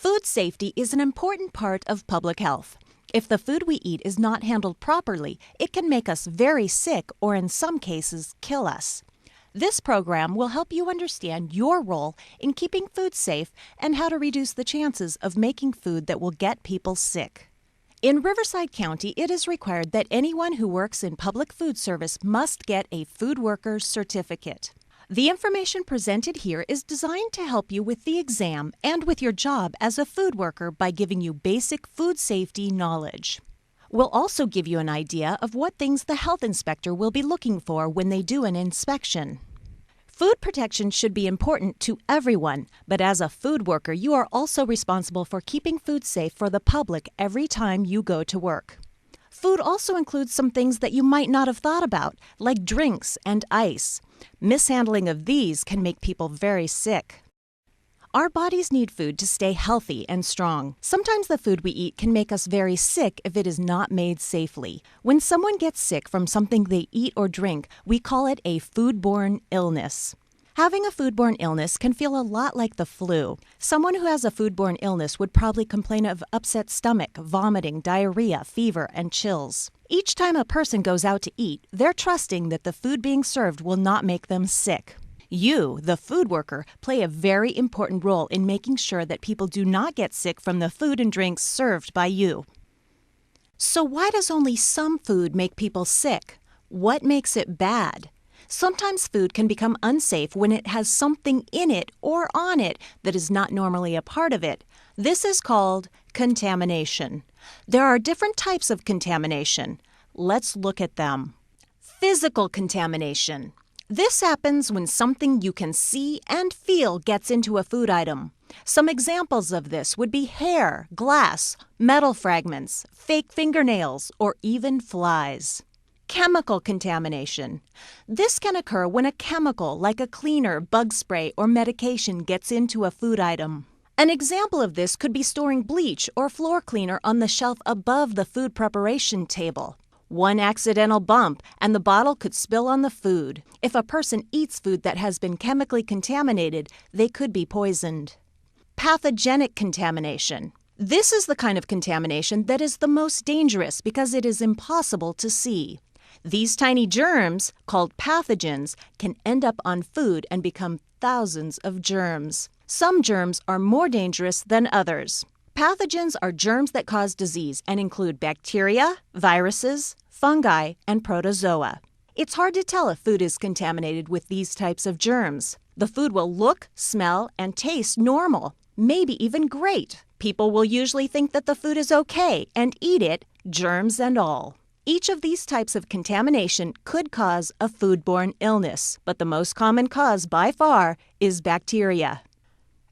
Food safety is an important part of public health. If the food we eat is not handled properly, it can make us very sick or in some cases kill us. This program will help you understand your role in keeping food safe and how to reduce the chances of making food that will get people sick. In Riverside County, it is required that anyone who works in public food service must get a food worker's certificate. The information presented here is designed to help you with the exam and with your job as a food worker by giving you basic food safety knowledge. We'll also give you an idea of what things the health inspector will be looking for when they do an inspection. Food protection should be important to everyone, but as a food worker, you are also responsible for keeping food safe for the public every time you go to work. Food also includes some things that you might not have thought about, like drinks and ice. Mishandling of these can make people very sick. Our bodies need food to stay healthy and strong. Sometimes the food we eat can make us very sick if it is not made safely. When someone gets sick from something they eat or drink, we call it a foodborne illness. Having a foodborne illness can feel a lot like the flu. Someone who has a foodborne illness would probably complain of upset stomach, vomiting, diarrhea, fever, and chills. Each time a person goes out to eat, they're trusting that the food being served will not make them sick. You, the food worker, play a very important role in making sure that people do not get sick from the food and drinks served by you. So why does only some food make people sick? What makes it bad? Sometimes food can become unsafe when it has something in it or on it that is not normally a part of it. This is called contamination. There are different types of contamination. Let's look at them. Physical contamination. This happens when something you can see and feel gets into a food item. Some examples of this would be hair, glass, metal fragments, fake fingernails, or even flies. Chemical contamination. This can occur when a chemical like a cleaner, bug spray, or medication gets into a food item. An example of this could be storing bleach or floor cleaner on the shelf above the food preparation table. One accidental bump and the bottle could spill on the food. If a person eats food that has been chemically contaminated, they could be poisoned. Pathogenic contamination. This is the kind of contamination that is the most dangerous because it is impossible to see. These tiny germs, called pathogens, can end up on food and become thousands of germs. Some germs are more dangerous than others. Pathogens are germs that cause disease and include bacteria, viruses, fungi, and protozoa. It's hard to tell if food is contaminated with these types of germs. The food will look, smell, and taste normal, maybe even great. People will usually think that the food is okay and eat it, germs and all. Each of these types of contamination could cause a foodborne illness, but the most common cause by far is bacteria.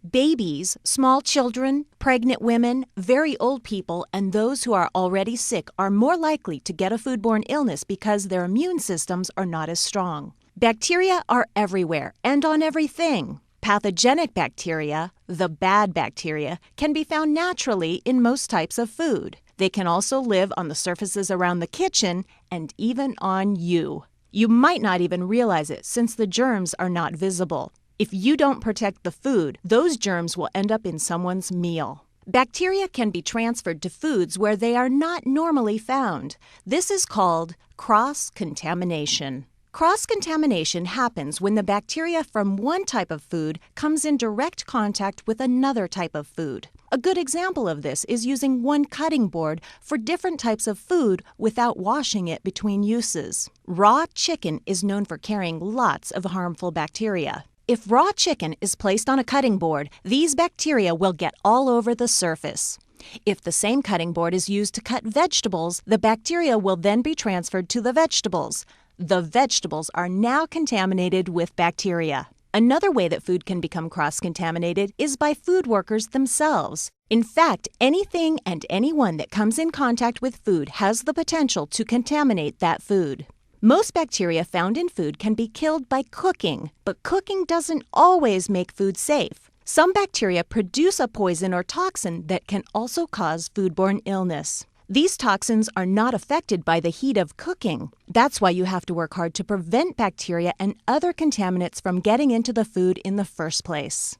Babies, small children, pregnant women, very old people, and those who are already sick are more likely to get a foodborne illness because their immune systems are not as strong. Bacteria are everywhere and on everything. Pathogenic bacteria, the bad bacteria, can be found naturally in most types of food. They can also live on the surfaces around the kitchen and even on you. You might not even realize it since the germs are not visible. If you don't protect the food, those germs will end up in someone's meal. Bacteria can be transferred to foods where they are not normally found. This is called cross-contamination. Cross-contamination happens when the bacteria from one type of food comes in direct contact with another type of food. A good example of this is using one cutting board for different types of food without washing it between uses. Raw chicken is known for carrying lots of harmful bacteria. If raw chicken is placed on a cutting board, these bacteria will get all over the surface. If the same cutting board is used to cut vegetables, the bacteria will then be transferred to the vegetables. The vegetables are now contaminated with bacteria. Another way that food can become cross-contaminated is by food workers themselves. In fact, anything and anyone that comes in contact with food has the potential to contaminate that food. Most bacteria found in food can be killed by cooking, but cooking doesn't always make food safe. Some bacteria produce a poison or toxin that can also cause foodborne illness. These toxins are not affected by the heat of cooking. That's why you have to work hard to prevent bacteria and other contaminants from getting into the food in the first place.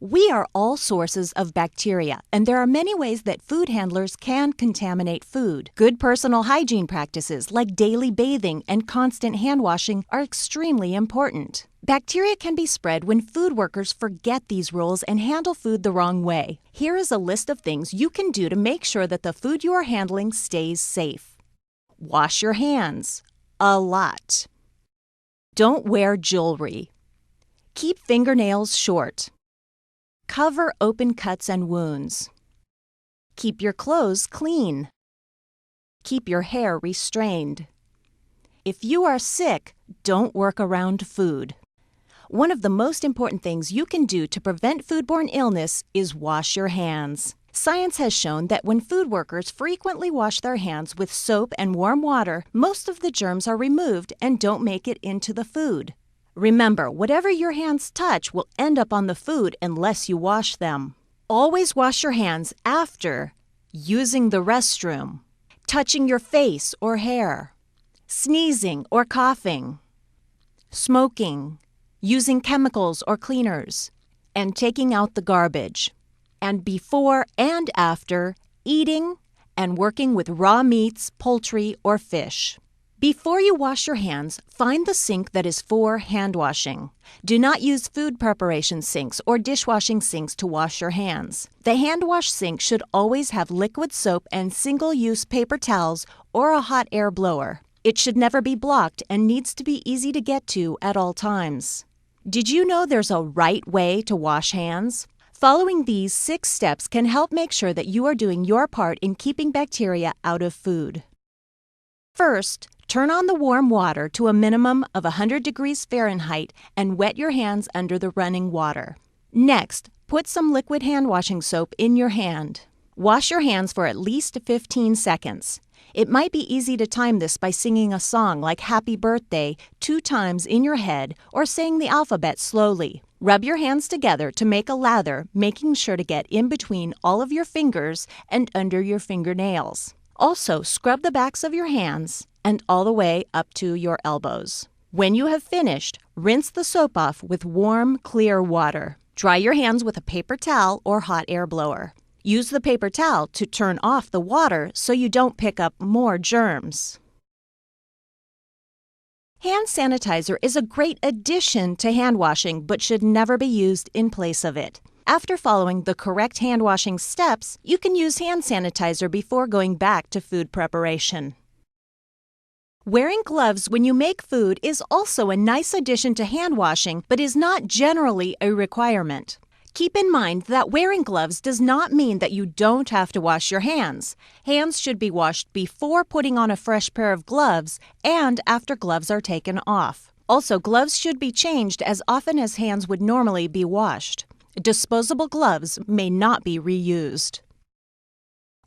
We are all sources of bacteria, and there are many ways that food handlers can contaminate food. Good personal hygiene practices like daily bathing and constant hand washing are extremely important. Bacteria can be spread when food workers forget these rules and handle food the wrong way. Here is a list of things you can do to make sure that the food you are handling stays safe. Wash your hands. A lot. Don't wear jewelry. Keep fingernails short. Cover open cuts and wounds. Keep your clothes clean. Keep your hair restrained. If you are sick, don't work around food. One of the most important things you can do to prevent foodborne illness is wash your hands. Science has shown that when food workers frequently wash their hands with soap and warm water, most of the germs are removed and don't make it into the food. Remember, whatever your hands touch will end up on the food unless you wash them. Always wash your hands after using the restroom, touching your face or hair, sneezing or coughing, smoking, using chemicals or cleaners, and taking out the garbage. And before and after eating and working with raw meats, poultry, or fish. Before you wash your hands, find the sink that is for hand washing. Do not use food preparation sinks or dishwashing sinks to wash your hands. The hand wash sink should always have liquid soap and single-use paper towels or a hot air blower. It should never be blocked and needs to be easy to get to at all times. Did you know there's a right way to wash hands? Following these 6 steps can help make sure that you are doing your part in keeping bacteria out of food. First, turn on the warm water to a minimum of 100 degrees Fahrenheit and wet your hands under the running water. Next, put some liquid hand washing soap in your hand. Wash your hands for at least 15 seconds. It might be easy to time this by singing a song like Happy Birthday 2 times in your head or saying the alphabet slowly. Rub your hands together to make a lather, making sure to get in between all of your fingers and under your fingernails. Also, scrub the backs of your hands and all the way up to your elbows. When you have finished, rinse the soap off with warm, clear water. Dry your hands with a paper towel or hot air blower. Use the paper towel to turn off the water so you don't pick up more germs. Hand sanitizer is a great addition to hand washing but should never be used in place of it. After following the correct hand washing steps, you can use hand sanitizer before going back to food preparation. Wearing gloves when you make food is also a nice addition to hand washing but is not generally a requirement. Keep in mind that wearing gloves does not mean that you don't have to wash your hands. Hands should be washed before putting on a fresh pair of gloves and after gloves are taken off. Also, gloves should be changed as often as hands would normally be washed. Disposable gloves may not be reused.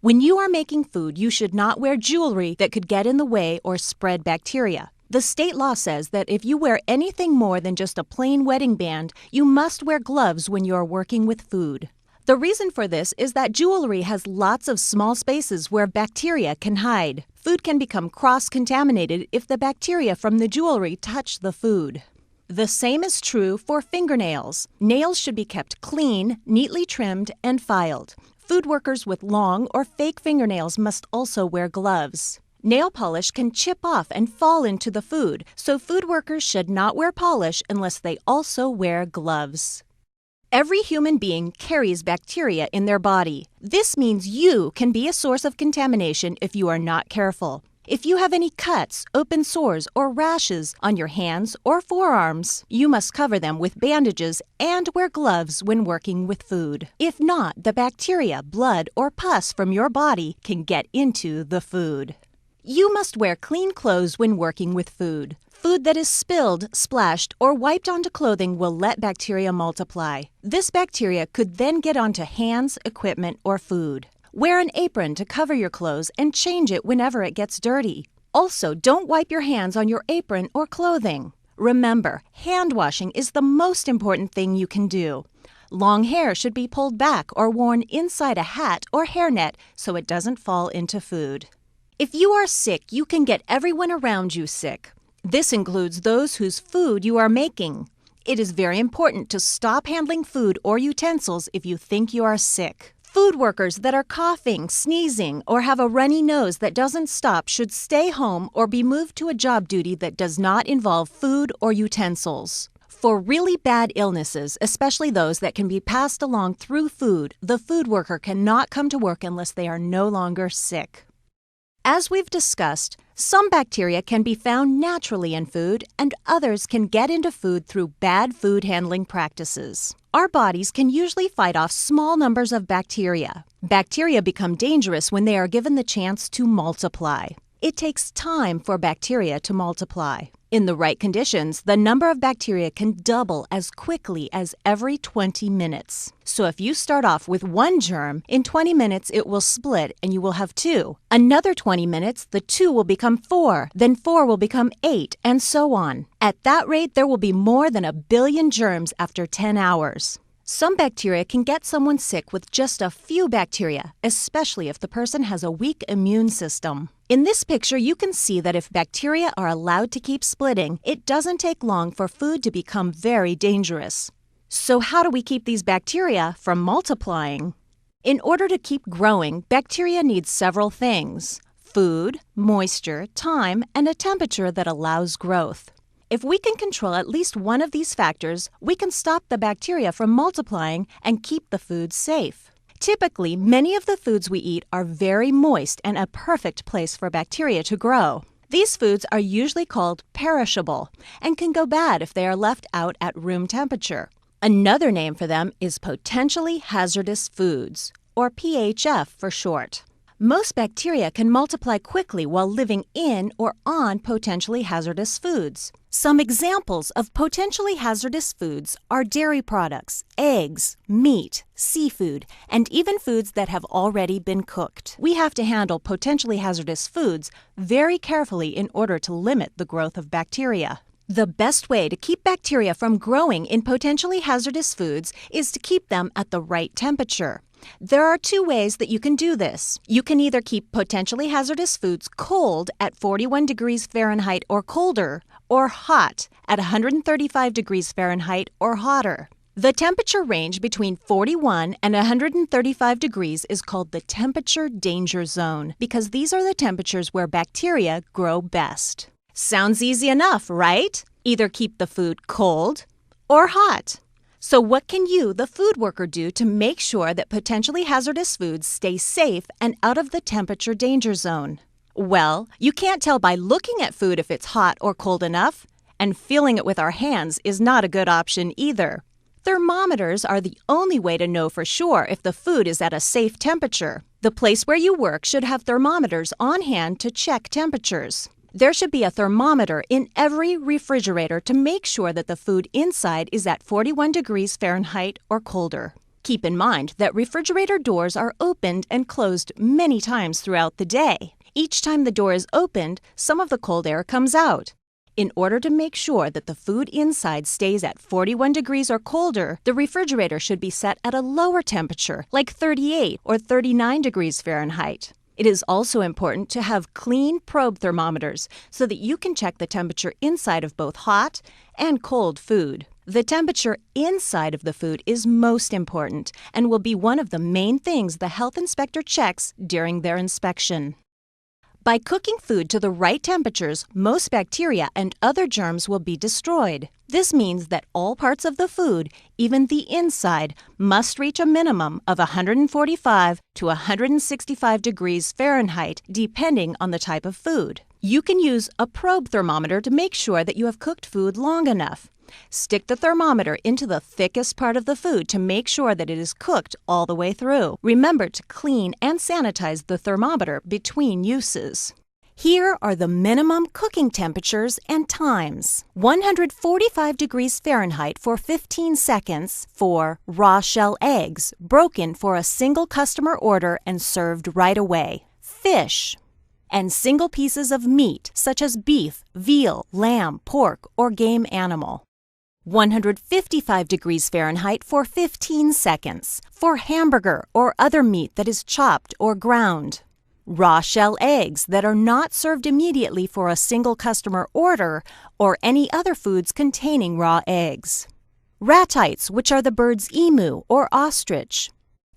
When you are making food, you should not wear jewelry that could get in the way or spread bacteria. The state law says that if you wear anything more than just a plain wedding band, you must wear gloves when you are working with food. The reason for this is that jewelry has lots of small spaces where bacteria can hide. Food can become cross-contaminated if the bacteria from the jewelry touch the food. The same is true for fingernails. Nails should be kept clean, neatly trimmed, and filed. Food workers with long or fake fingernails must also wear gloves. Nail polish can chip off and fall into the food, so food workers should not wear polish unless they also wear gloves. Every human being carries bacteria in their body. This means you can be a source of contamination if you are not careful. If you have any cuts, open sores, or rashes on your hands or forearms, you must cover them with bandages and wear gloves when working with food. If not, the bacteria, blood, or pus from your body can get into the food. You must wear clean clothes when working with food. Food that is spilled, splashed, or wiped onto clothing will let bacteria multiply. This bacteria could then get onto hands, equipment, or food. Wear an apron to cover your clothes and change it whenever it gets dirty. Also, don't wipe your hands on your apron or clothing. Remember, hand washing is the most important thing you can do. Long hair should be pulled back or worn inside a hat or hairnet so it doesn't fall into food. If you are sick, you can get everyone around you sick. This includes those whose food you are making. It is very important to stop handling food or utensils if you think you are sick. Food workers that are coughing, sneezing, or have a runny nose that doesn't stop should stay home or be moved to a job duty that does not involve food or utensils. For really bad illnesses, especially those that can be passed along through food, the food worker cannot come to work unless they are no longer sick. As we've discussed, some bacteria can be found naturally in food, and others can get into food through bad food handling practices. Our bodies can usually fight off small numbers of bacteria. Bacteria become dangerous when they are given the chance to multiply. It takes time for bacteria to multiply. In the right conditions, the number of bacteria can double as quickly as every 20 minutes. So if you start off with one germ, in 20 minutes it will split and you will have 2. Another 20 minutes, the 2 will become 4, then 4 will become 8, and so on. At that rate, there will be more than 1 billion germs after 10 hours. Some bacteria can get someone sick with just a few bacteria, especially if the person has a weak immune system. In this picture, you can see that if bacteria are allowed to keep splitting, it doesn't take long for food to become very dangerous. So how do we keep these bacteria from multiplying? In order to keep growing, bacteria need several things: food, moisture, time, and a temperature that allows growth. If we can control at least one of these factors, we can stop the bacteria from multiplying and keep the food safe. Typically, many of the foods we eat are very moist and a perfect place for bacteria to grow. These foods are usually called perishable and can go bad if they are left out at room temperature. Another name for them is potentially hazardous foods, or PHF for short. Most bacteria can multiply quickly while living in or on potentially hazardous foods. Some examples of potentially hazardous foods are dairy products, eggs, meat, seafood, and even foods that have already been cooked. We have to handle potentially hazardous foods very carefully in order to limit the growth of bacteria. The best way to keep bacteria from growing in potentially hazardous foods is to keep them at the right temperature. There are 2 ways that you can do this. You can either keep potentially hazardous foods cold at 41 degrees Fahrenheit or colder, or hot at 135 degrees Fahrenheit or hotter. The temperature range between 41 and 135 degrees is called the temperature danger zone because these are the temperatures where bacteria grow best. Sounds easy enough, right? Either keep the food cold or hot. So what can you, the food worker, do to make sure that potentially hazardous foods stay safe and out of the temperature danger zone? Well, you can't tell by looking at food if it's hot or cold enough, and feeling it with our hands is not a good option either. Thermometers are the only way to know for sure if the food is at a safe temperature. The place where you work should have thermometers on hand to check temperatures. There should be a thermometer in every refrigerator to make sure that the food inside is at 41 degrees Fahrenheit or colder. Keep in mind that refrigerator doors are opened and closed many times throughout the day. Each time the door is opened, some of the cold air comes out. In order to make sure that the food inside stays at 41 degrees or colder, the refrigerator should be set at a lower temperature, like 38 or 39 degrees Fahrenheit. It is also important to have clean probe thermometers so that you can check the temperature inside of both hot and cold food. The temperature inside of the food is most important and will be one of the main things the health inspector checks during their inspection. By cooking food to the right temperatures, most bacteria and other germs will be destroyed. This means that all parts of the food, even the inside, must reach a minimum of 145 to 165 degrees Fahrenheit, depending on the type of food. You can use a probe thermometer to make sure that you have cooked food long enough. Stick the thermometer into the thickest part of the food to make sure that it is cooked all the way through. Remember to clean and sanitize the thermometer between uses. Here are the minimum cooking temperatures and times. 145 degrees Fahrenheit for 15 seconds for raw shell eggs, broken for a single customer order and served right away. Fish. And single pieces of meat such as beef, veal, lamb, pork, or game animal. 155 degrees Fahrenheit for 15 seconds for hamburger or other meat that is chopped or ground. Raw shell eggs that are not served immediately for a single customer order or any other foods containing raw eggs. ratites, which are the bird's emu or ostrich,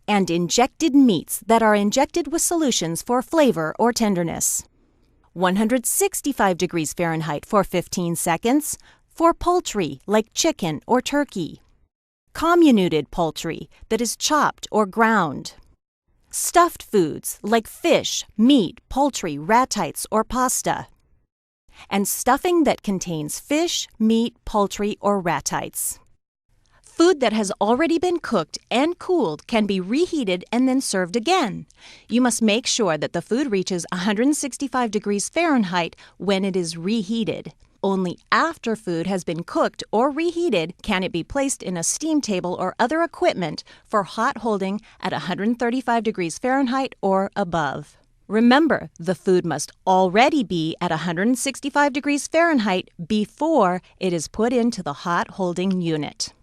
and injected meats that are injected with solutions for flavor or tenderness. 165 degrees Fahrenheit for 15 seconds for poultry like chicken or turkey. Comminuted poultry that is chopped or ground. Stuffed foods like fish, meat, poultry, ratites, or pasta. And stuffing that contains fish, meat, poultry, or ratites. Food that has already been cooked and cooled can be reheated and then served again. You must make sure that the food reaches 165 degrees Fahrenheit when it is reheated. Only after food has been cooked or reheated can it be placed in a steam table or other equipment for hot holding at 135 degrees Fahrenheit or above. Remember, the food must already be at 165 degrees Fahrenheit before it is put into the hot holding unit.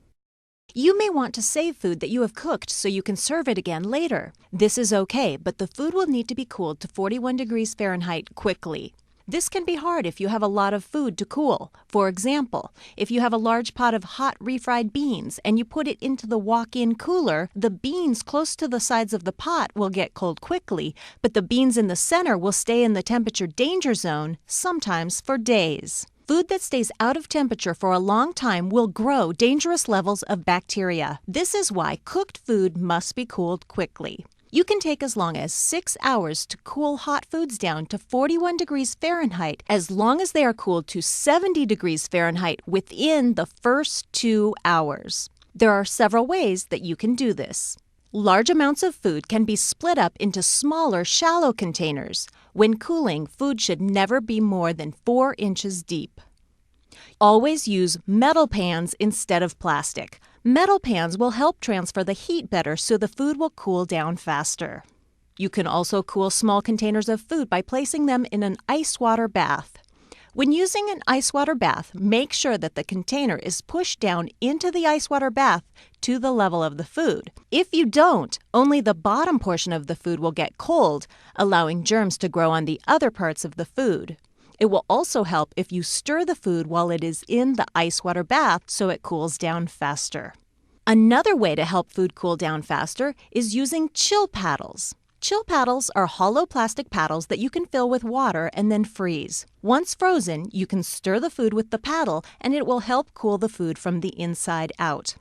You may want to save food that you have cooked so you can serve it again later. This is okay, but the food will need to be cooled to 41 degrees Fahrenheit quickly. This can be hard if you have a lot of food to cool. For example, if you have a large pot of hot refried beans and you put it into the walk-in cooler, the beans close to the sides of the pot will get cold quickly, but the beans in the center will stay in the temperature danger zone, sometimes for days. Food that stays out of temperature for a long time will grow dangerous levels of bacteria. This is why cooked food must be cooled quickly. You can take as long as 6 hours to cool hot foods down to 41 degrees Fahrenheit as long as they are cooled to 70 degrees Fahrenheit within the first 2 hours. There are several ways that you can do this. Large amounts of food can be split up into smaller, shallow containers. When cooling, food should never be more than 4 inches deep. Always use metal pans instead of plastic. Metal pans will help transfer the heat better so the food will cool down faster. You can also cool small containers of food by placing them in an ice water bath. When using an ice water bath, make sure that the container is pushed down into the ice water bath to the level of the food. If you don't, only the bottom portion of the food will get cold, allowing germs to grow on the other parts of the food. It will also help if you stir the food while it is in the ice water bath so it cools down faster. Another way to help food cool down faster is using chill paddles. Chill paddles are hollow plastic paddles that you can fill with water and then freeze. Once frozen, you can stir the food with the paddle and it will help cool the food from the inside out.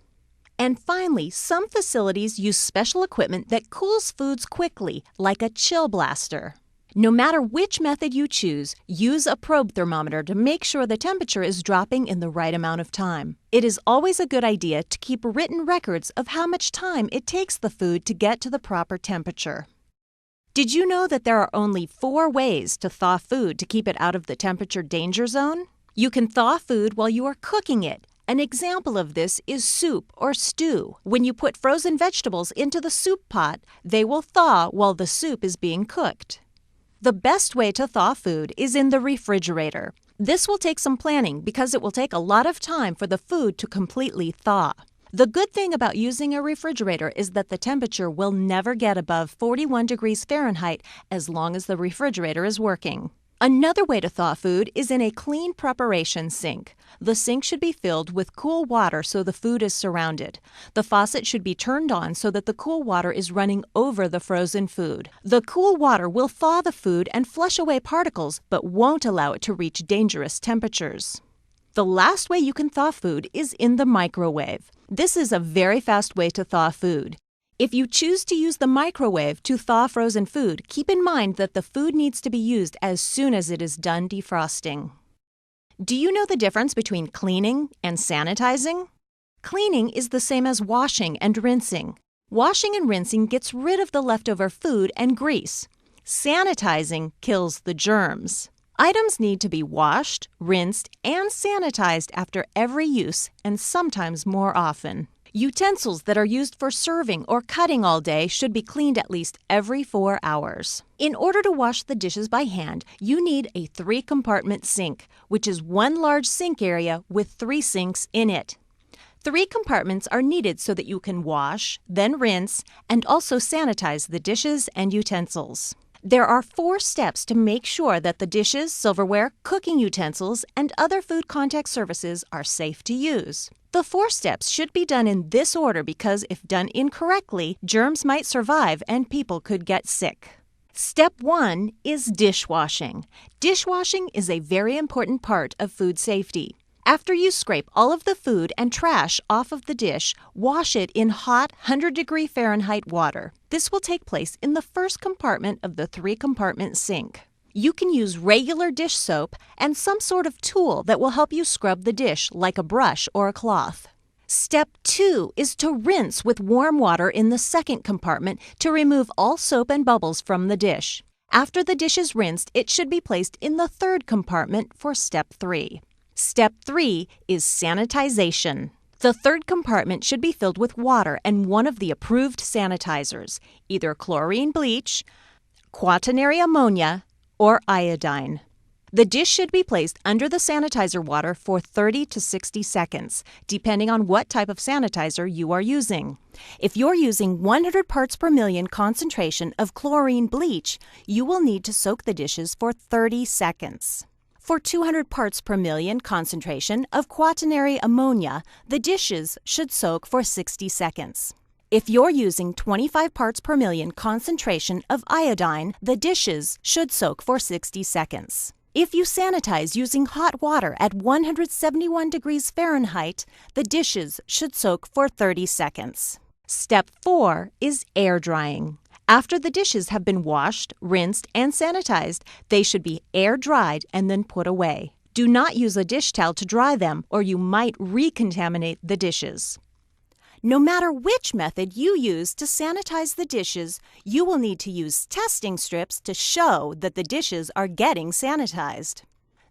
And finally, some facilities use special equipment that cools foods quickly, like a chill blaster. No matter which method you choose, use a probe thermometer to make sure the temperature is dropping in the right amount of time. It is always a good idea to keep written records of how much time it takes the food to get to the proper temperature. Did you know that there are only 4 ways to thaw food to keep it out of the temperature danger zone? You can thaw food while you are cooking it. An example of this is soup or stew. When you put frozen vegetables into the soup pot, they will thaw while the soup is being cooked. The best way to thaw food is in the refrigerator. This will take some planning because it will take a lot of time for the food to completely thaw. The good thing about using a refrigerator is that the temperature will never get above 41 degrees Fahrenheit as long as the refrigerator is working. Another way to thaw food is in a clean preparation sink. The sink should be filled with cool water so the food is surrounded. The faucet should be turned on so that the cool water is running over the frozen food. The cool water will thaw the food and flush away particles, but won't allow it to reach dangerous temperatures. The last way you can thaw food is in the microwave. This is a very fast way to thaw food. If you choose to use the microwave to thaw frozen food, keep in mind that the food needs to be used as soon as it is done defrosting. Do you know the difference between cleaning and sanitizing? Cleaning is the same as washing and rinsing. Washing and rinsing gets rid of the leftover food and grease. Sanitizing kills the germs. Items need to be washed, rinsed, and sanitized after every use, and sometimes more often. Utensils that are used for serving or cutting all day should be cleaned at least every 4 hours. In order to wash the dishes by hand, you need a 3-compartment sink, which is one large sink area with 3 sinks in it. 3 compartments are needed so that you can wash, then rinse, and also sanitize the dishes and utensils. There are 4 steps to make sure that the dishes, silverware, cooking utensils, and other food contact surfaces are safe to use. The 4 steps should be done in this order because if done incorrectly, germs might survive and people could get sick. Step 1 is dishwashing. Dishwashing is a very important part of food safety. After you scrape all of the food and trash off of the dish, wash it in hot 100-degree Fahrenheit water. This will take place in the first compartment of the 3-compartment sink. You can use regular dish soap and some sort of tool that will help you scrub the dish like a brush or a cloth. Step 2 is to rinse with warm water in the 2nd compartment to remove all soap and bubbles from the dish. After the dish is rinsed, it should be placed in the 3rd compartment for Step 3. Step 3 is sanitization. The 3rd compartment should be filled with water and one of the approved sanitizers, either chlorine bleach, quaternary ammonia, or iodine. The dish should be placed under the sanitizer water for 30 to 60 seconds, depending on what type of sanitizer you are using. If you're using 100 parts per million concentration of chlorine bleach, you will need to soak the dishes for 30 seconds. For 200 parts per million concentration of quaternary ammonia, the dishes should soak for 60 seconds. If you're using 25 parts per million concentration of iodine, the dishes should soak for 60 seconds. If you sanitize using hot water at 171 degrees Fahrenheit, the dishes should soak for 30 seconds. Step 4 is air drying. After the dishes have been washed, rinsed, and sanitized, they should be air dried and then put away. Do not use a dish towel to dry them, or you might recontaminate the dishes. No matter which method you use to sanitize the dishes, you will need to use testing strips to show that the dishes are getting sanitized.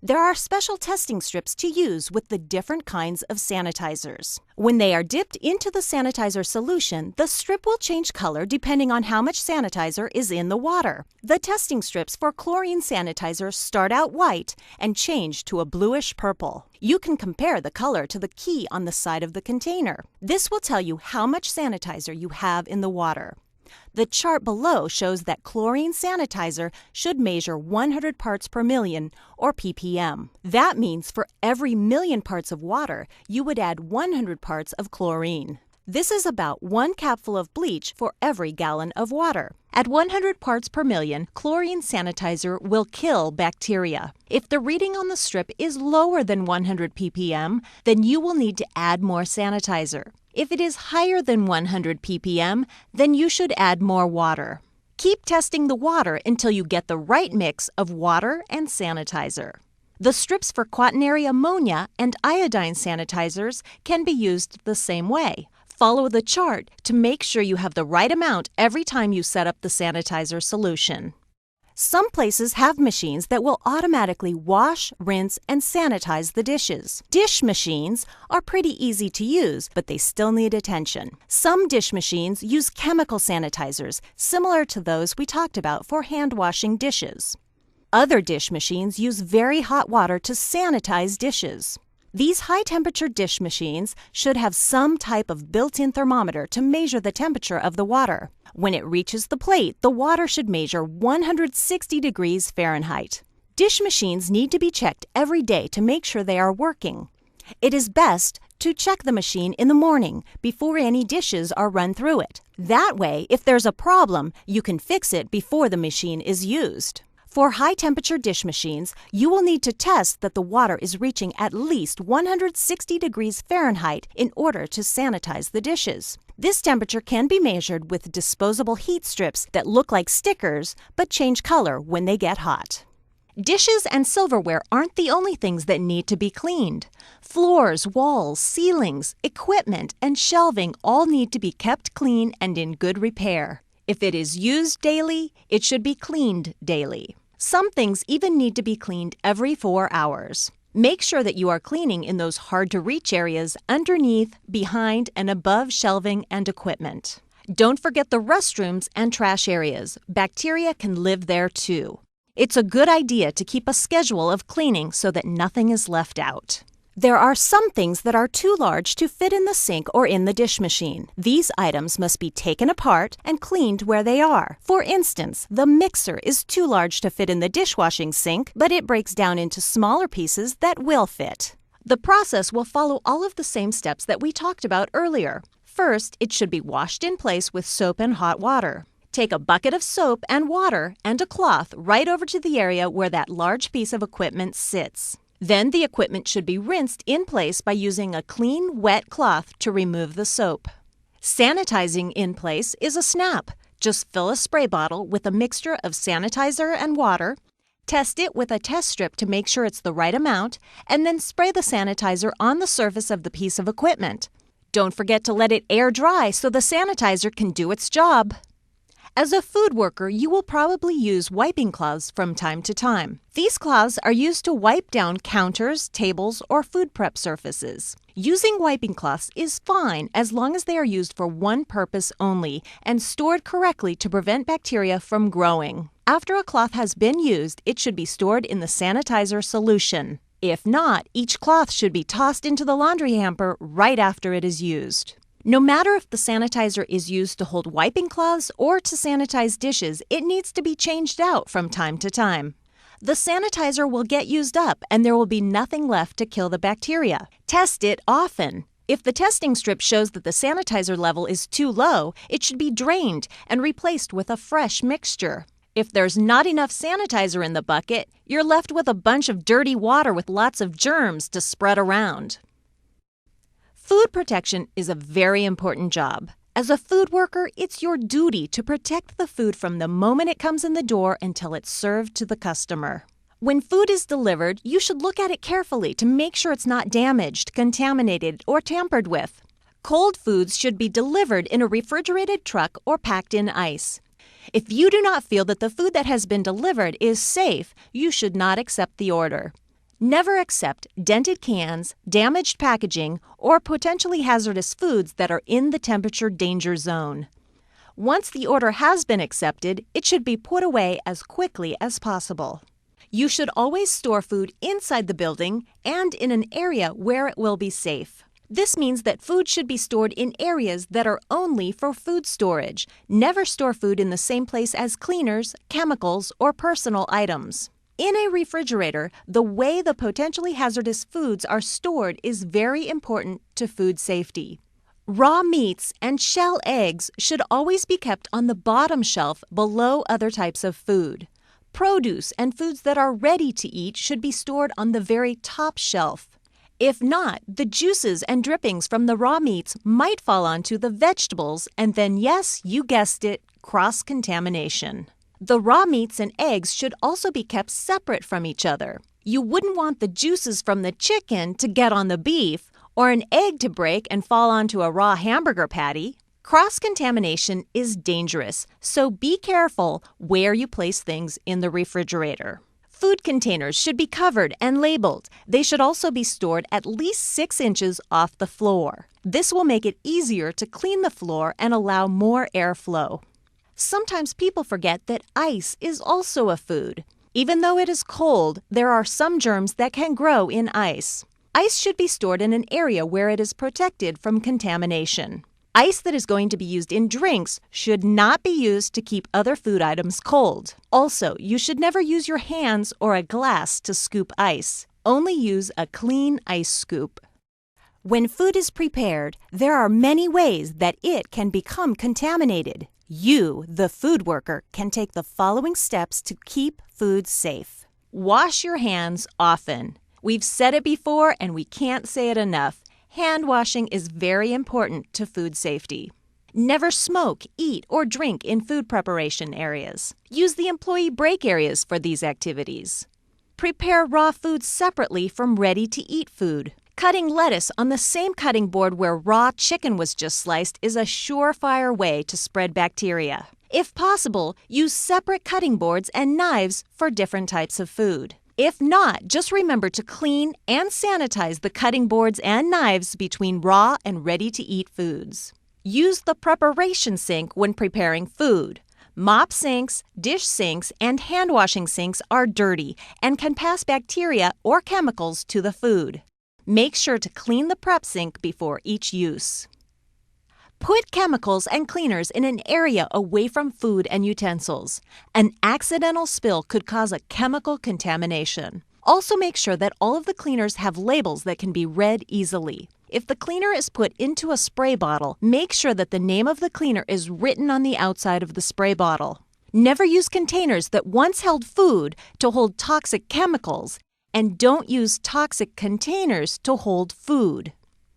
There are special testing strips to use with the different kinds of sanitizers. When they are dipped into the sanitizer solution, the strip will change color depending on how much sanitizer is in the water. The testing strips for chlorine sanitizer start out white and change to a bluish purple. You can compare the color to the key on the side of the container. This will tell you how much sanitizer you have in the water. The chart below shows that chlorine sanitizer should measure 100 parts per million, or ppm. That means for every million parts of water, you would add 100 parts of chlorine. This is about 1 capful of bleach for every gallon of water. At 100 parts per million, chlorine sanitizer will kill bacteria. If the reading on the strip is lower than 100 ppm, then you will need to add more sanitizer. If it is higher than 100 ppm, then you should add more water. Keep testing the water until you get the right mix of water and sanitizer. The strips for quaternary ammonia and iodine sanitizers can be used the same way. Follow the chart to make sure you have the right amount every time you set up the sanitizer solution. Some places have machines that will automatically wash, rinse, and sanitize the dishes. Dish machines are pretty easy to use, but they still need attention. Some dish machines use chemical sanitizers, similar to those we talked about for hand washing dishes. Other dish machines use very hot water to sanitize dishes. These high-temperature dish machines should have some type of built-in thermometer to measure the temperature of the water. When it reaches the plate, the water should measure 160 degrees Fahrenheit. Dish machines need to be checked every day to make sure they are working. It is best to check the machine in the morning before any dishes are run through it. That way, if there's a problem, you can fix it before the machine is used. For high-temperature dish machines, you will need to test that the water is reaching at least 160 degrees Fahrenheit in order to sanitize the dishes. This temperature can be measured with disposable heat strips that look like stickers but change color when they get hot. Dishes and silverware aren't the only things that need to be cleaned. Floors, walls, ceilings, equipment, and shelving all need to be kept clean and in good repair. If it is used daily, it should be cleaned daily. Some things even need to be cleaned every 4 hours. Make sure that you are cleaning in those hard-to-reach areas underneath, behind, and above shelving and equipment. Don't forget the restrooms and trash areas. Bacteria can live there too. It's a good idea to keep a schedule of cleaning so that nothing is left out. There are some things that are too large to fit in the sink or in the dish machine. These items must be taken apart and cleaned where they are. For instance, the mixer is too large to fit in the dishwashing sink, but it breaks down into smaller pieces that will fit. The process will follow all of the same steps that we talked about earlier. First, it should be washed in place with soap and hot water. Take a bucket of soap and water and a cloth right over to the area where that large piece of equipment sits. Then the equipment should be rinsed in place by using a clean, wet cloth to remove the soap. Sanitizing in place is a snap. Just fill a spray bottle with a mixture of sanitizer and water, test it with a test strip to make sure it's the right amount, and then spray the sanitizer on the surface of the piece of equipment. Don't forget to let it air dry so the sanitizer can do its job. As a food worker, you will probably use wiping cloths from time to time. These cloths are used to wipe down counters, tables, or food prep surfaces. Using wiping cloths is fine as long as they are used for one purpose only and stored correctly to prevent bacteria from growing. After a cloth has been used, it should be stored in the sanitizer solution. If not, each cloth should be tossed into the laundry hamper right after it is used. No matter if the sanitizer is used to hold wiping cloths or to sanitize dishes, it needs to be changed out from time to time. The sanitizer will get used up and there will be nothing left to kill the bacteria. Test it often. If the testing strip shows that the sanitizer level is too low, it should be drained and replaced with a fresh mixture. If there's not enough sanitizer in the bucket, you're left with a bunch of dirty water with lots of germs to spread around. Food protection is a very important job. As a food worker, it's your duty to protect the food from the moment it comes in the door until it's served to the customer. When food is delivered, you should look at it carefully to make sure it's not damaged, contaminated, or tampered with. Cold foods should be delivered in a refrigerated truck or packed in ice. If you do not feel that the food that has been delivered is safe, you should not accept the order. Never accept dented cans, damaged packaging, or potentially hazardous foods that are in the temperature danger zone. Once the order has been accepted, it should be put away as quickly as possible. You should always store food inside the building and in an area where it will be safe. This means that food should be stored in areas that are only for food storage. Never store food in the same place as cleaners, chemicals, or personal items. In a refrigerator, the way the potentially hazardous foods are stored is very important to food safety. Raw meats and shell eggs should always be kept on the bottom shelf below other types of food. Produce and foods that are ready to eat should be stored on the very top shelf. If not, the juices and drippings from the raw meats might fall onto the vegetables and then, yes, you guessed it, cross-contamination. The raw meats and eggs should also be kept separate from each other. You wouldn't want the juices from the chicken to get on the beef or an egg to break and fall onto a raw hamburger patty. Cross-contamination is dangerous, so be careful where you place things in the refrigerator. Food containers should be covered and labeled. They should also be stored at least 6 inches off the floor. This will make it easier to clean the floor and allow more airflow. Sometimes people forget that ice is also a food. Even though it is cold, there are some germs that can grow in ice. Ice should be stored in an area where it is protected from contamination. Ice that is going to be used in drinks should not be used to keep other food items cold. Also, you should never use your hands or a glass to scoop ice. Only use a clean ice scoop. When food is prepared, there are many ways that it can become contaminated. You, the food worker, can take the following steps to keep food safe. Wash your hands often. We've said it before and we can't say it enough. Hand washing is very important to food safety. Never smoke, eat, or drink in food preparation areas. Use the employee break areas for these activities. Prepare raw food separately from ready-to-eat food. Cutting lettuce on the same cutting board where raw chicken was just sliced is a surefire way to spread bacteria. If possible, use separate cutting boards and knives for different types of food. If not, just remember to clean and sanitize the cutting boards and knives between raw and ready-to-eat foods. Use the preparation sink when preparing food. Mop sinks, dish sinks, and hand washing sinks are dirty and can pass bacteria or chemicals to the food. Make sure to clean the prep sink before each use. Put chemicals and cleaners in an area away from food and utensils. An accidental spill could cause a chemical contamination. Also make sure that all of the cleaners have labels that can be read easily. If the cleaner is put into a spray bottle, make sure that the name of the cleaner is written on the outside of the spray bottle. Never use containers that once held food to hold toxic chemicals, and don't use toxic containers to hold food.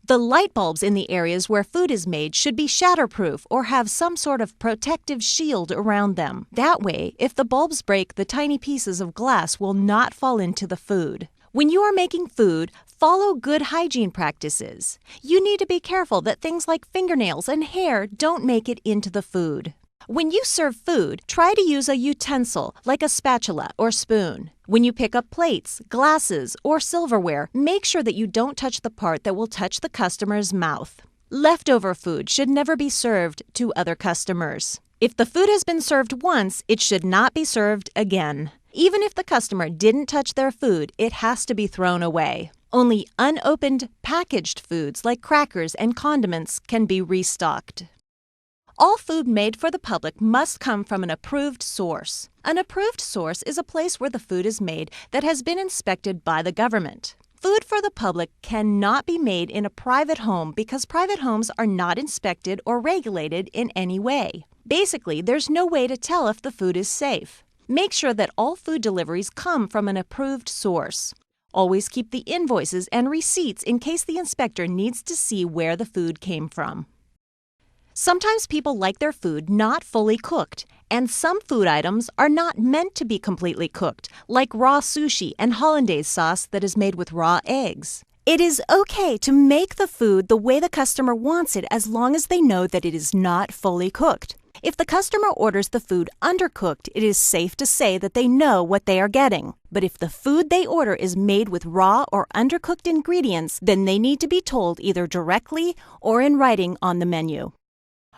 The light bulbs in the areas where food is made should be shatterproof or have some sort of protective shield around them. That way, if the bulbs break, the tiny pieces of glass will not fall into the food. When you are making food, follow good hygiene practices. You need to be careful that things like fingernails and hair don't make it into the food. When you serve food, try to use a utensil like a spatula or spoon. When you pick up plates, glasses, or silverware, make sure that you don't touch the part that will touch the customer's mouth. Leftover food should never be served to other customers. If the food has been served once, it should not be served again. Even if the customer didn't touch their food, it has to be thrown away. Only unopened, packaged foods like crackers and condiments can be restocked. All food made for the public must come from an approved source. An approved source is a place where the food is made that has been inspected by the government. Food for the public cannot be made in a private home because private homes are not inspected or regulated in any way. Basically, there's no way to tell if the food is safe. Make sure that all food deliveries come from an approved source. Always keep the invoices and receipts in case the inspector needs to see where the food came from. Sometimes people like their food not fully cooked, and some food items are not meant to be completely cooked, like raw sushi and hollandaise sauce that is made with raw eggs. It is okay to make the food the way the customer wants it as long as they know that it is not fully cooked. If the customer orders the food undercooked, it is safe to say that they know what they are getting. But if the food they order is made with raw or undercooked ingredients, then they need to be told either directly or in writing on the menu.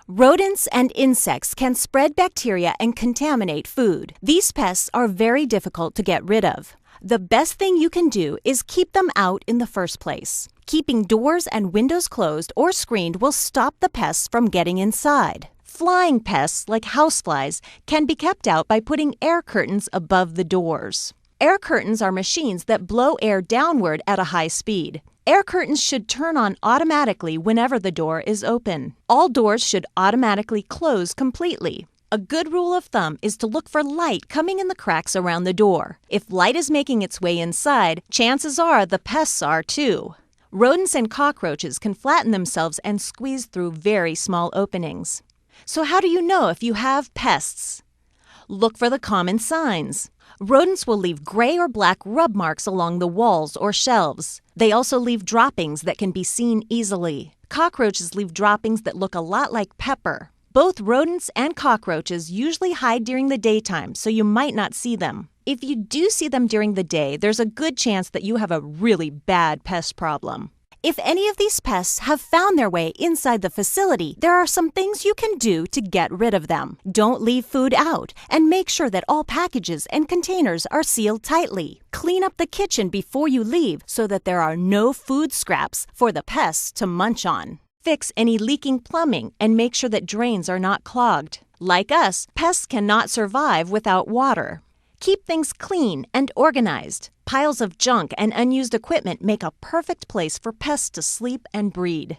Rodents and insects can spread bacteria and contaminate food. These pests are very difficult to get rid of. The best thing you can do is keep them out in the first place. Keeping doors and windows closed or screened will stop the pests from getting inside. Flying pests like houseflies can be kept out by putting air curtains above the doors. Air curtains are machines that blow air downward at a high speed. Air curtains should turn on automatically whenever the door is open. All doors should automatically close completely. A good rule of thumb is to look for light coming in the cracks around the door. If light is making its way inside, chances are the pests are too. Rodents and cockroaches can flatten themselves and squeeze through very small openings. So how do you know if you have pests? Look for the common signs. Rodents will leave gray or black rub marks along the walls or shelves. They also leave droppings that can be seen easily. Cockroaches leave droppings that look a lot like pepper. Both rodents and cockroaches usually hide during the daytime, so you might not see them. If you do see them during the day, there's a good chance that you have a really bad pest problem. If any of these pests have found their way inside the facility, there are some things you can do to get rid of them. Don't leave food out, and make sure that all packages and containers are sealed tightly. Clean up the kitchen before you leave so that there are no food scraps for the pests to munch on. Fix any leaking plumbing and make sure that drains are not clogged. Like us, pests cannot survive without water. Keep things clean and organized. Piles of junk and unused equipment make a perfect place for pests to sleep and breed.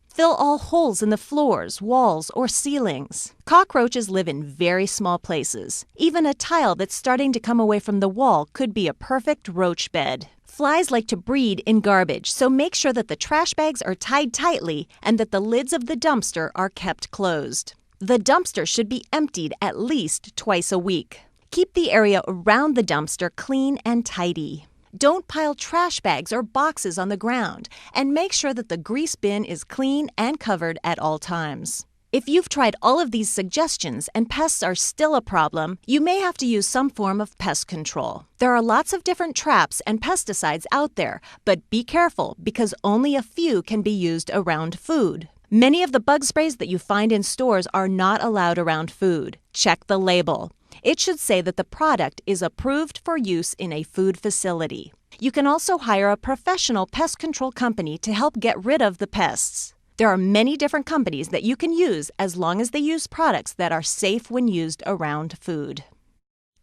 Fill all holes in the floors, walls, or ceilings. Cockroaches live in very small places. Even a tile that's starting to come away from the wall could be a perfect roach bed. Flies like to breed in garbage, so make sure that the trash bags are tied tightly and that the lids of the dumpster are kept closed. The dumpster should be emptied at least twice a week. Keep the area around the dumpster clean and tidy. Don't pile trash bags or boxes on the ground, and make sure that the grease bin is clean and covered at all times. If you've tried all of these suggestions and pests are still a problem, you may have to use some form of pest control. There are lots of different traps and pesticides out there, but be careful because only a few can be used around food. Many of the bug sprays that you find in stores are not allowed around food. Check the label. It should say that the product is approved for use in a food facility. You can also hire a professional pest control company to help get rid of the pests. There are many different companies that you can use as long as they use products that are safe when used around food.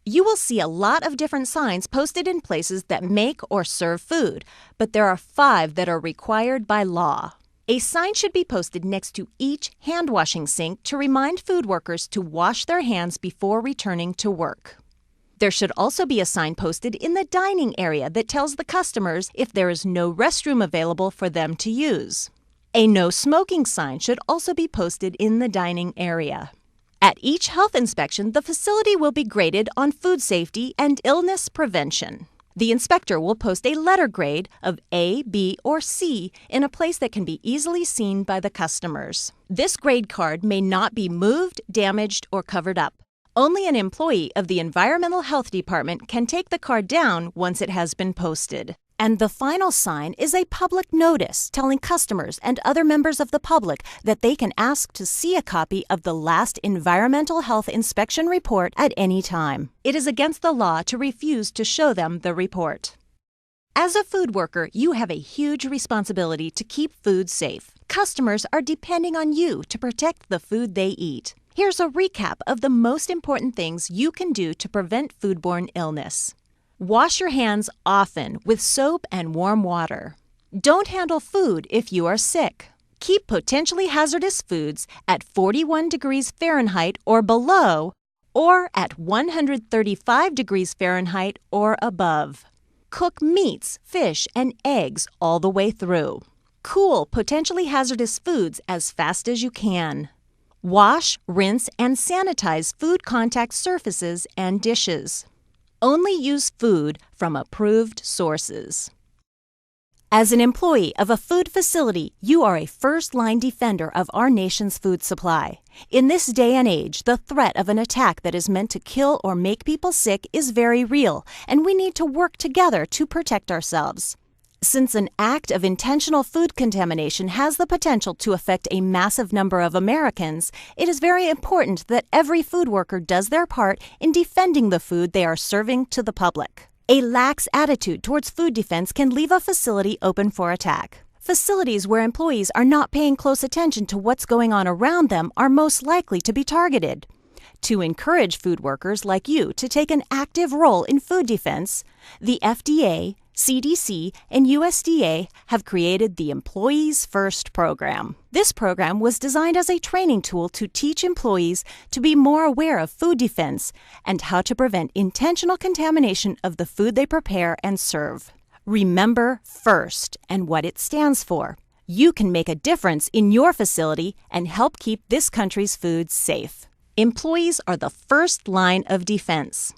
You will see a lot of different signs posted in places that make or serve food, but there are 5 that are required by law. A sign should be posted next to each hand-washing sink to remind food workers to wash their hands before returning to work. There should also be a sign posted in the dining area that tells the customers if there is no restroom available for them to use. A no smoking sign should also be posted in the dining area. At each health inspection, the facility will be graded on food safety and illness prevention. The inspector will post a letter grade of A, B, or C in a place that can be easily seen by the customers. This grade card may not be moved, damaged, or covered up. Only an employee of the Environmental Health Department can take the card down once it has been posted. And the final sign is a public notice telling customers and other members of the public that they can ask to see a copy of the last environmental health inspection report at any time. It is against the law to refuse to show them the report. As a food worker, you have a huge responsibility to keep food safe. Customers are depending on you to protect the food they eat. Here's a recap of the most important things you can do to prevent foodborne illness. Wash your hands often with soap and warm water. Don't handle food if you are sick. Keep potentially hazardous foods at 41 degrees Fahrenheit or below, or at 135 degrees Fahrenheit or above. Cook meats, fish, and eggs all the way through. Cool potentially hazardous foods as fast as you can. Wash, rinse, and sanitize food contact surfaces and dishes. Only use food from approved sources. As an employee of a food facility, you are a first-line defender of our nation's food supply. In this day and age, the threat of an attack that is meant to kill or make people sick is very real, and we need to work together to protect ourselves. Since an act of intentional food contamination has the potential to affect a massive number of Americans, it is very important that every food worker does their part in defending the food they are serving to the public. A lax attitude towards food defense can leave a facility open for attack. Facilities where employees are not paying close attention to what's going on around them are most likely to be targeted. To encourage food workers like you to take an active role in food defense, the FDA, CDC, and USDA have created the Employees First program. This program was designed as a training tool to teach employees to be more aware of food defense and how to prevent intentional contamination of the food they prepare and serve. Remember FIRST and what it stands for. You can make a difference in your facility and help keep this country's food safe. Employees are the first line of defense.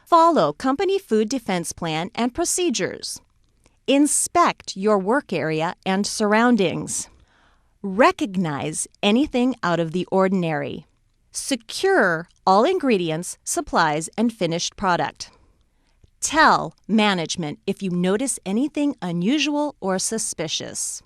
Follow company food defense plan and procedures. Inspect your work area and surroundings. Recognize anything out of the ordinary. Secure all ingredients, supplies, and finished product. Tell management if you notice anything unusual or suspicious.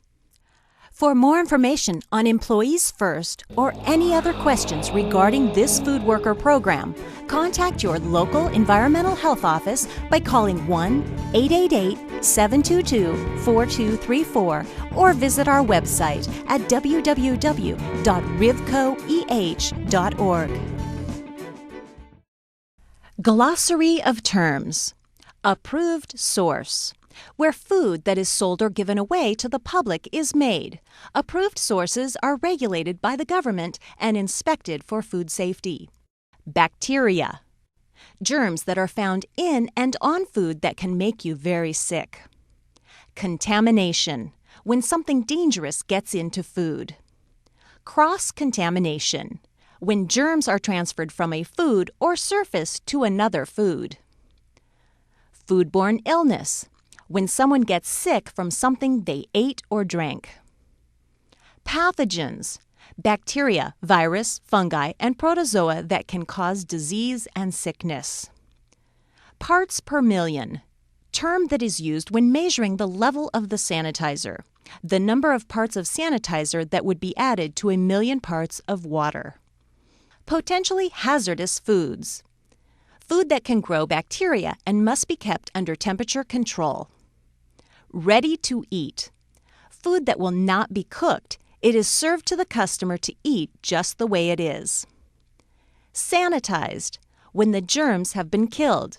For more information on Employees First or any other questions regarding this food worker program, contact your local environmental health office by calling 1-888-722-4234 or visit our website at www.rivcoeh.org. Glossary of terms. Approved source. Where food that is sold or given away to the public is made. Approved sources are regulated by the government and inspected for food safety. Bacteria. Germs that are found in and on food that can make you very sick. Contamination. When something dangerous gets into food. Cross-contamination. When germs are transferred from a food or surface to another food. Foodborne illness. When someone gets sick from something they ate or drank. Pathogens. Bacteria, virus, fungi, and protozoa that can cause disease and sickness. Parts per million. Term that is used when measuring the level of the sanitizer. The number of parts of sanitizer that would be added to 1 million parts of water. Potentially hazardous foods. Food that can grow bacteria and must be kept under temperature control. Ready to eat. Food that will not be cooked. It is served to the customer to eat just the way it is. Sanitized. When the germs have been killed.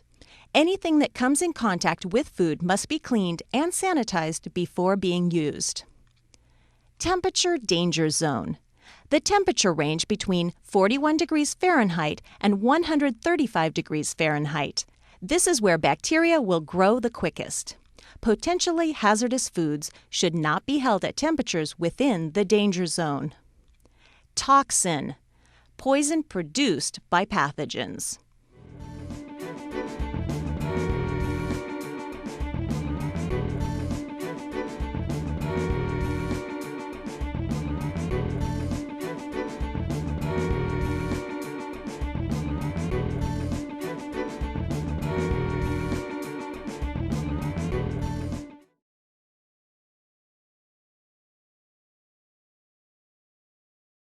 Anything that comes in contact with food must be cleaned and sanitized before being used. Temperature danger zone. The temperature range between 41 degrees Fahrenheit and 135 degrees Fahrenheit. This is where bacteria will grow the quickest. Potentially hazardous foods should not be held at temperatures within the danger zone. Toxin. Poison produced by pathogens.